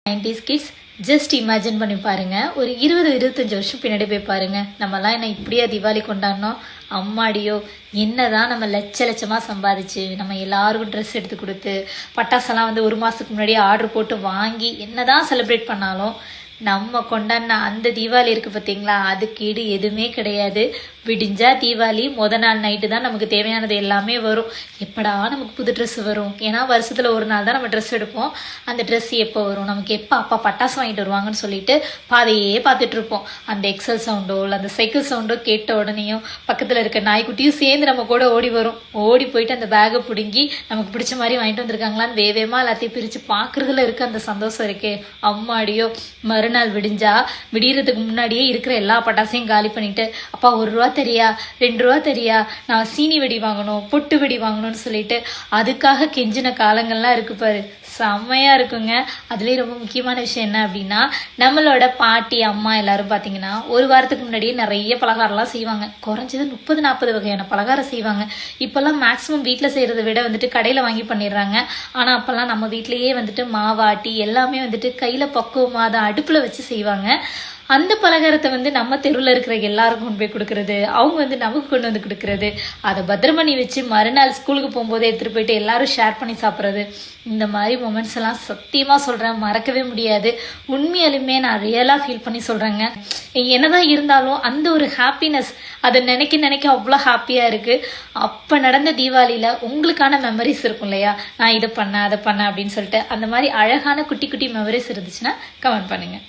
90s kids just imagine பண்ணி பாருங்க. ஒரு 20-25 வருஷம் பின்னாடி போய் பாருங்க. நம்மலாம் என்ன இப்படியா தீபாவளி கொண்டாடணும்? அம்மாடியோ, என்னதான் நம்ம லட்சமா சம்பாதிச்சு நம்ம எல்லாருக்கும் ட்ரெஸ் எடுத்து கொடுத்து பட்டாசெல்லாம் வந்து 1 மாதத்துக்கு முன்னாடியே ஆர்டர் போட்டு வாங்கி என்னதான் செலிப்ரேட் பண்ணாலும் நம்ம கொண்டாடின அந்த தீபாவளி இருக்குது பார்த்தீங்களா, அதுக்கு ஈடு எதுவுமே கிடையாது. விடிஞ்சா தீபாவளி நாள் நைட்டு தான் நமக்கு தேவையானது எல்லாமே வரும். எப்படா நமக்கு புது ட்ரெஸ் வரும்? ஏன்னா வருஷத்தில் ஒரு நாள் தான் நம்ம ட்ரெஸ் எடுப்போம். அந்த ட்ரெஸ் எப்போ வரும், நமக்கு எப்போ அப்பா பட்டாசு வாங்கிட்டு வருவாங்கன்னு சொல்லிட்டு பாதையே பார்த்துட்டு இருப்போம். அந்த எக்ஸல் சவுண்டோ இல்லை அந்த சைக்கிள் சவுண்டோ கேட்ட உடனேயும் பக்கத்தில் இருக்க நாய்க்குட்டியும் சேர்ந்து நம்ம கூட ஓடி வரும். ஓடி போயிட்டு அந்த பேக்கை பிடுங்கி நமக்கு பிடிச்ச மாதிரி வாங்கிட்டு வந்திருக்காங்களான்னு வேகமாக எல்லாத்தையும் பிரித்து பார்க்குறதுல இருக்க அந்த சந்தோஷம் இருக்கே அம்மாடியோ. மறுநாள் விடியறதுக்கு முன்னாடியே இருக்கிற எல்லா பட்டாசையும் காலி பண்ணிட்டு, அப்பா 1 ரூபா தெரியா, 2 ரூபா தெரியா, நான் சீனி வெடி வாங்கணும், பொட்டு வெடி வாங்கணும்னு சொல்லிட்டு அதுக்காக கெஞ்சின காலங்கள்லாம் இருக்கு பாரு. செம்மையா இருக்குங்க. அதுலேயும் ரொம்ப முக்கியமான விஷயம் என்ன அப்படின்னா, நம்மளோட பாட்டி அம்மா எல்லாரும் பார்த்தீங்கன்னா 1 வாரத்துக்கு முன்னாடியே நிறைய பலகாரம்லாம் செய்வாங்க. குறைஞ்சது 30-40 வகையான பலகாரம் செய்வாங்க. இப்போல்லாம் மேக்ஸிமம் வீட்டில் செய்கிறத விட வந்துட்டு கடையில் வாங்கி பண்ணிடுறாங்க. ஆனால் அப்போல்லாம் நம்ம வீட்டிலேயே வந்துட்டு மாவாட்டி எல்லாமே வந்துட்டு கையில் பக்குவமாக அதை அடுப்பில் வச்சு செய்வாங்க. அந்த பலகாரத்தை வந்து நம்ம தெருவில் இருக்கிற எல்லாருக்கும் கொண்டு போய் கொடுக்கறது, அவங்க வந்து நமக்கு கொண்டு வந்து கொடுக்கறது, அதை பத்திரமணி வச்சு மறுநாள் ஸ்கூலுக்கு போகும்போது எடுத்துகிட்டு போயிட்டு எல்லாரும் ஷேர் பண்ணி சாப்பிட்றது, இந்த மாதிரி மொமெண்ட்ஸ் எல்லாம் சத்தியமாக சொல்கிறேன் மறக்கவே முடியாது. உண்மையாலுமே நான் ரியலாக ஃபீல் பண்ணி சொல்கிறேங்க. என்னதான் இருந்தாலும் அந்த ஒரு ஹாப்பினஸ் அதை நினைக்க அவ்வளோ ஹாப்பியாக இருக்குது. அப்போ நடந்த தீபாவளியில் உங்களுக்கான மெமரிஸ் இருக்கும் இல்லையா, நான் இதை பண்ணேன் அதை பண்ணேன் அப்படின்னு சொல்லிட்டு அந்த மாதிரி அழகான குட்டி குட்டி மெமரிஸ் இருந்துச்சுன்னா கமெண்ட் பண்ணுங்கள்.